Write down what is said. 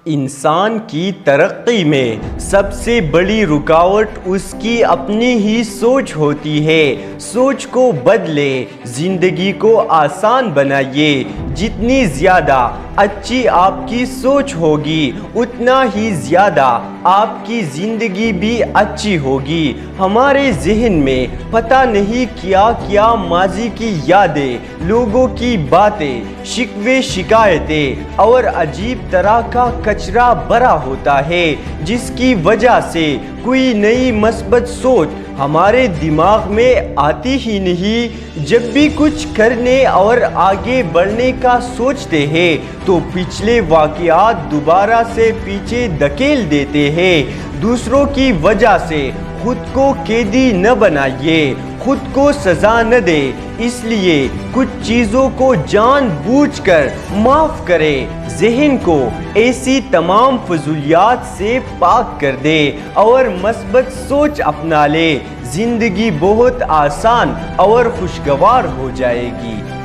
انسان کی ترقی میں سب سے بڑی رکاوٹ اس کی اپنی ہی سوچ ہوتی ہے۔ سوچ کو بدلے، زندگی کو آسان بنائیے۔ جتنی زیادہ اچھی آپ کی سوچ ہوگی اتنا ہی زیادہ آپ کی زندگی بھی اچھی ہوگی۔ ہمارے ذہن میں پتہ نہیں کیا ماضی کی یادیں، لوگوں کی باتیں، شکوے شکایتیں اور عجیب طرح کا کچرا بھرا ہوتا ہے، جس کی وجہ سے کوئی نئی مثبت سوچ ہمارے دماغ میں آتی ہی نہیں۔ جب بھی کچھ کرنے اور آگے بڑھنے کا سوچتے ہیں تو پچھلے واقعات دوبارہ سے پیچھے دھکیل دیتے ہیں۔ دوسروں کی وجہ سے خود کو قیدی نہ بنائیے، خود کو سزا نہ دے، اس لیے کچھ چیزوں کو جان بوجھ کر معاف کرے۔ ذہن کو ایسی تمام فضولیات سے پاک کر دے اور مثبت سوچ اپنا لے۔ زندگی بہت آسان اور خوشگوار ہو جائے گی۔